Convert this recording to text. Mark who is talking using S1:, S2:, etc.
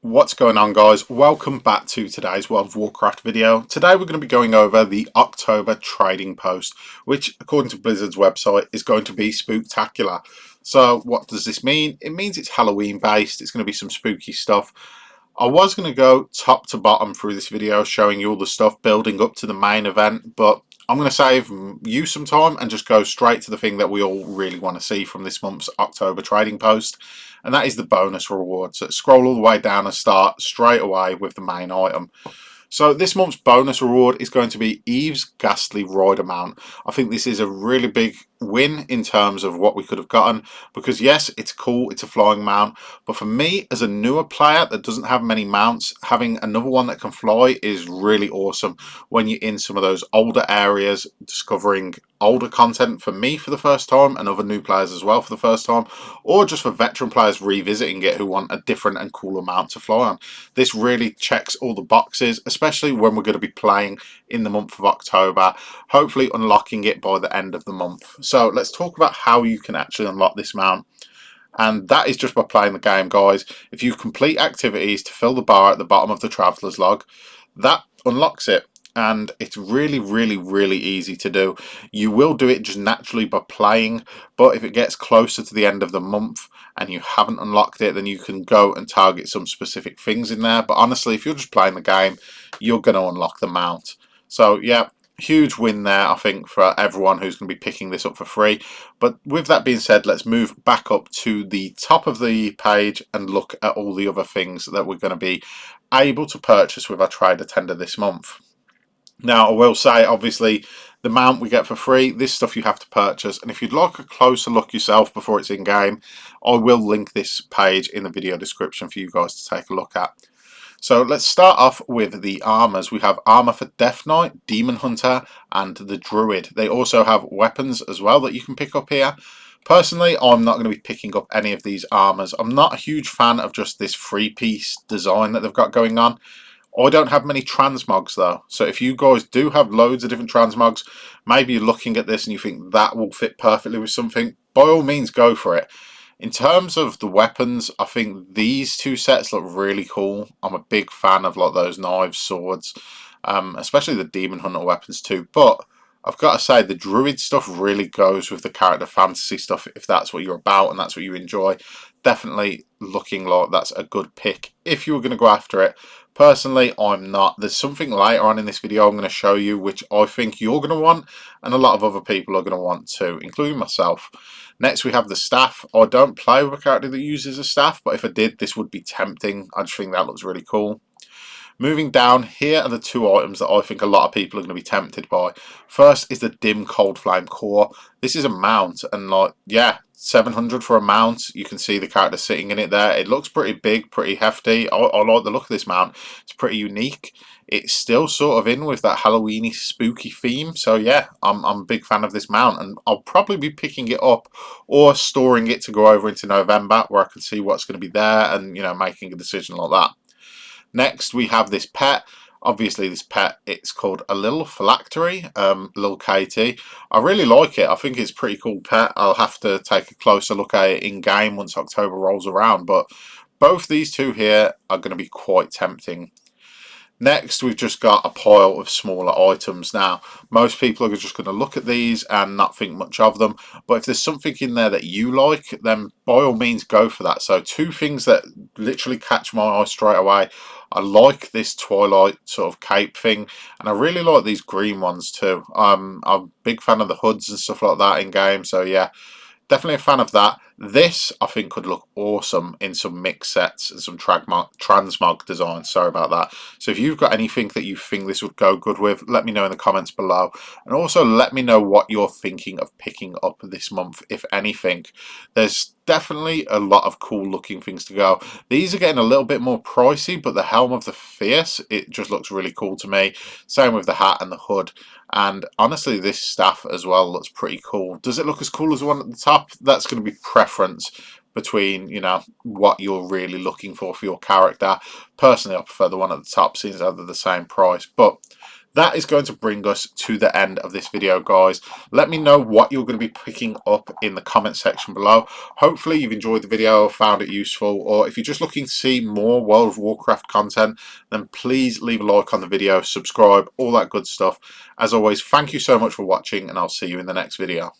S1: What's going on, guys? Welcome back to today's World of Warcraft video. Today we're going to be going over the October trading post, which according to Blizzard's website is going to be spooktacular. So what does this mean? It means it's Halloween based. It's going to be some spooky stuff. I was going to go top to bottom through this video showing you all the stuff building up to the main event, but I'm going to save you some time and just go straight to the thing that we all really want to see from this month's October trading post, and that is the bonus reward. So scroll all the way down and start straight away with the main item. So this month's bonus reward is going to be Eve's Ghastly Rider Mount. I think this is a really big win in terms of what we could have gotten, because yes, it's cool, it's a flying mount, but for me as a newer player that doesn't have many mounts, having another one that can fly is really awesome when you're in some of those older areas, discovering older content for me for the first time and other new players as well for the first time, or just for veteran players revisiting it who want a different and cooler mount to fly on. This really checks all the boxes, especially when we're going to be playing in the month of October, hopefully unlocking it by the end of the month. So let's talk about how you can actually unlock this mount. And that is just by playing the game, guys. If you complete activities to fill the bar at the bottom of the Traveler's Log, that unlocks it. And it's really easy to do. You will do it just naturally by playing, but if it gets closer to the end of the month and you haven't unlocked it, then you can go and target some specific things in there. But honestly, if you're just playing the game, you're going to unlock the mount. So yeah, huge win there, I think, for everyone who's going to be picking this up for free. But with that being said, let's move back up to the top of the page and look at all the other things that we're going to be able to purchase with our trader tender this month. Now, I will say, obviously, the mount we get for free, this stuff you have to purchase. And if you'd like a closer look yourself before it's in-game, I will link this page in the video description for you guys to take a look at. So let's start off with the armors. We have armor for Death Knight, Demon Hunter, and the Druid. They also have weapons as well that you can pick up here. Personally, I'm not going to be picking up any of these armors. I'm not a huge fan of just this three-piece design that they've got going on. I don't have many transmogs though, so if you guys do have loads of different transmogs, maybe you're looking at this and you think that will fit perfectly with something, by all means go for it. In terms of the weapons, I think these two sets look really cool. I'm a big fan of like those knives, swords, especially the Demon Hunter weapons too, but I've got to say the Druid stuff really goes with the character fantasy stuff if that's what you're about and that's what you enjoy. Definitely looking like that's a good pick if you were going to go after it. Personally, I'm not. There's something later on in this video I'm going to show you which I think you're going to want and a lot of other people are going to want too, including myself. Next we have the staff. I don't play with a character that uses a staff, but if I did, this would be tempting. I just think that looks really cool. Moving down, here are the two items that I think a lot of people are going to be tempted by. First is the Dim Cold Flame Core. This is a mount, and like, yeah, 700 for a mount. You can see the character sitting in it there. It looks pretty big, pretty hefty. I like the look of this mount. It's pretty unique. It's still sort of in with that Halloweeny spooky theme. So yeah, I'm a big fan of this mount, and I'll probably be picking it up or storing it to go over into November where I can see what's going to be there and, you know, making a decision like that. Next, we have this pet. Obviously, this pet, it's called a little phylactery, little Katie. I really like it. I think it's a pretty cool pet. I'll have to take a closer look at it in-game once October rolls around. But both these two here are going to be quite tempting. Next, we've just got a pile of smaller items. Now, most people are just going to look at these and not think much of them. But if there's something in there that you like, then by all means go for that. So two things that literally catch my eye straight away. I like this Twilight sort of cape thing, and I really like these green ones too. I'm a big fan of the hoods and stuff like that in game, so yeah, definitely a fan of that. This, I think, could look awesome in some mix sets and some transmog designs. Sorry about that. So if you've got anything that you think this would go good with, let me know in the comments below. And also let me know what you're thinking of picking up this month, if anything. There's definitely a lot of cool looking things to go. These are getting a little bit more pricey, but the Helm of the Fierce, it just looks really cool to me. Same with the hat and the hood. And honestly, this staff as well looks pretty cool. Does it look as cool as the one at the top? That's going to be preference between, you know, what you're really looking for your character. Personally, I prefer the one at the top, since they're the same price. But that is going to bring us to the end of this video, guys. Let me know what you're going to be picking up in the comment section below. Hopefully you've enjoyed the video, found it useful, or if you're just looking to see more World of Warcraft content, then please leave a like on the video, subscribe, all that good stuff. As always, thank you so much for watching, and I'll see you in the next video.